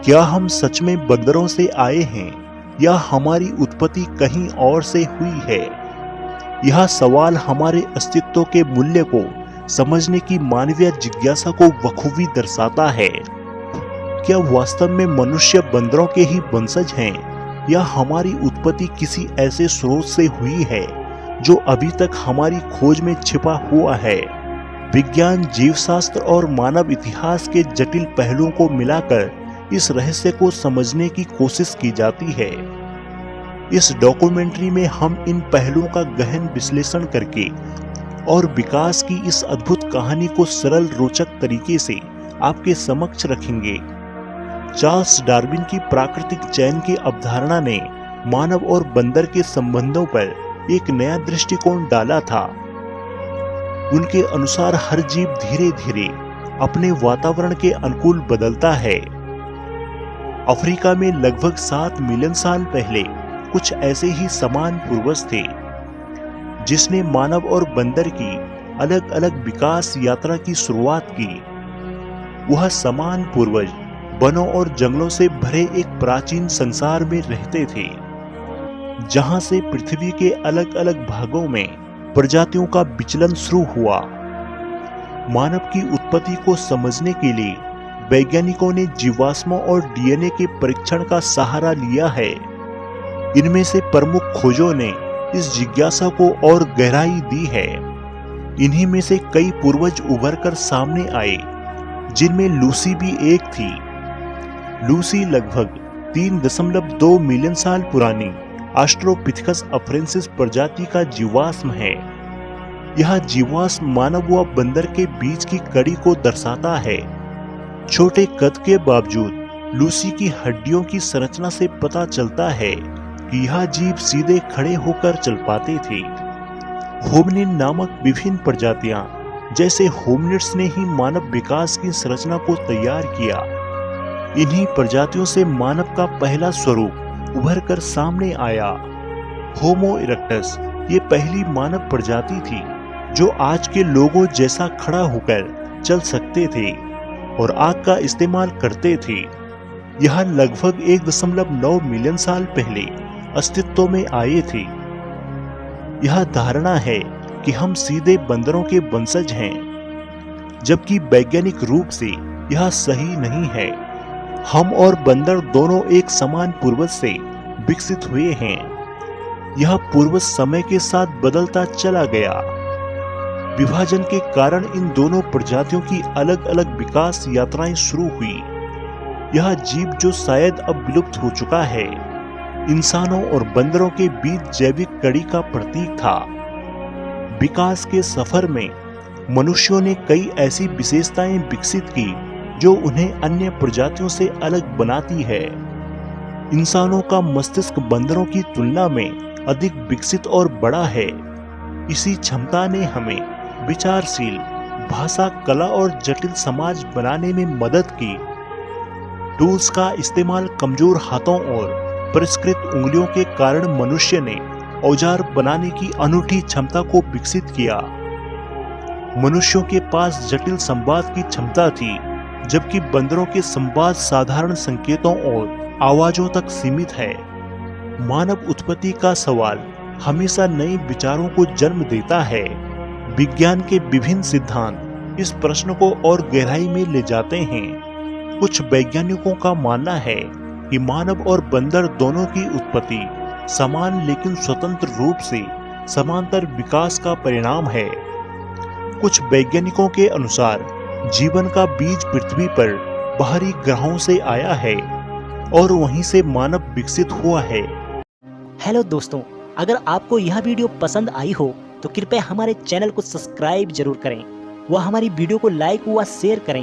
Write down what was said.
क्या हम सच में बंदरों से आए हैं या हमारी उत्पत्ति कहीं और से हुई है? यह सवाल हमारे अस्तित्व के मूल्य को समझने की मानवीय जिज्ञासा को बखूबी दर्शाता है। क्या वास्तव में मनुष्य बंदरों के ही वंशज हैं या हमारी उत्पत्ति किसी ऐसे स्रोत से हुई है जो अभी तक हमारी खोज में छिपा हुआ है? विज्ञान, जीवशास्त्र और मानव इतिहास के जटिल पहलुओं को मिलाकर इस रहस्य को समझने की कोशिश की जाती है। इस डॉक्यूमेंट्री में हम इन पहलुओं का गहन विश्लेषण करके और विकास की इस अद्भुत कहानी को सरल, रोचक तरीके से आपके समक्ष रखेंगे। चार्ल्स डार्विन की प्राकृतिक चयन की अवधारणा ने मानव और बंदर के संबंधों पर एक नया दृष्टिकोण डाला था। उनके अनुसार हर जीव धीरे धीरे अपने वातावरण के अनुकूल बदलता है। अफ्रीका में लगभग 7 मिलियन साल पहले कुछ ऐसे ही समान पूर्वज थे, जिसने मानव और बंदर की अलग अलग विकास यात्रा की शुरुआत की। वह समान पूर्वज वनों और जंगलों से भरे एक प्राचीन संसार में रहते थे, जहां से पृथ्वी के अलग अलग भागों में प्रजातियों का विचलन शुरू हुआ। मानव की उत्पत्ति को समझने के लिए वैज्ञानिकों ने जीवाश्मों और डीएनए के परीक्षण का सहारा लिया है। इनमें से प्रमुख खोजों ने इस जिज्ञासा को और गहराई दी है। इन्हीं में से कई पूर्वज उभर कर सामने आए, जिनमें लूसी भी एक थी। लूसी लगभग 3.2 मिलियन साल पुरानी ऑस्ट्रोपिथेकस अफ्रेंसिस प्रजाति का जीवाश्म है। यह जीवाश्म मानव व बंदर के बीच की कड़ी को दर्शाता है। छोटे कद के बावजूद लूसी की हड्डियों की संरचना से पता चलता है कि यह जीव सीधे खड़े होकर चल पाते थे। होमिनिन नामक विभिन्न प्रजातियां जैसे होमिनिड्स ने ही मानव विकास की संरचना को तैयार किया। इन्हीं प्रजातियों से मानव का पहला स्वरूप उभर कर सामने आया। होमो इरेक्टस ये पहली मानव प्रजाति थी जो आज के लोगों जैसा खड़ा होकर चल सकते थे और आग का इस्तेमाल करते थे। यह लगभग 1.9 मिलियन साल पहले अस्तित्व में आए थे। यह धारणा है कि हम सीधे बंदरों के वंशज हैं, जबकि वैज्ञानिक रूप से यह सही नहीं है। हम और बंदर दोनों एक समान पूर्वज से विकसित हुए हैं। यह पूर्वज समय के साथ बदलता चला गया। विभाजन के कारण इन दोनों प्रजातियों की अलग अलग विकास यात्राएं शुरू हुई। यह जीव जो शायद अब विलुप्त हो चुका है, इंसानों और बंदरों के बीच जैविक कड़ी का प्रतीक था। विकास के सफर में मनुष्यों ने कई ऐसी विशेषताएं विकसित की जो उन्हें अन्य प्रजातियों से अलग बनाती है। इंसानों का मस्तिष्क बंदरों की तुलना में अधिक विकसित और बड़ा है। इसी क्षमता ने हमें विचारशील, भाषा, कला और जटिल समाज बनाने में मदद की। टूल्स का इस्तेमाल कमजोर हाथों और परिष्कृत उंगलियों के कारण मनुष्य ने औजार बनाने की अनूठी क्षमता को विकसित किया। मनुष्यों के पास जटिल संवाद की क्षमता थी, जबकि बंदरों के संवाद साधारण संकेतों और आवाजों तक सीमित है। मानव उत्पत्ति का सवाल हमेशा नए विचारों को जन्म देता है। विज्ञान के विभिन्न सिद्धांत इस प्रश्न को और गहराई में ले जाते हैं। कुछ वैज्ञानिकों का मानना है कि मानव और बंदर दोनों की उत्पत्ति समान लेकिन स्वतंत्र रूप से समांतर विकास का परिणाम है। कुछ वैज्ञानिकों के अनुसार जीवन का बीज पृथ्वी पर बाहरी ग्रहों से आया है और वहीं से मानव विकसित हुआ है। हेलो दोस्तों, अगर आपको यह वीडियो पसंद आई हो तो कृपया हमारे चैनल को सब्सक्राइब जरूर करें व हमारी वीडियो को लाइक व शेयर करें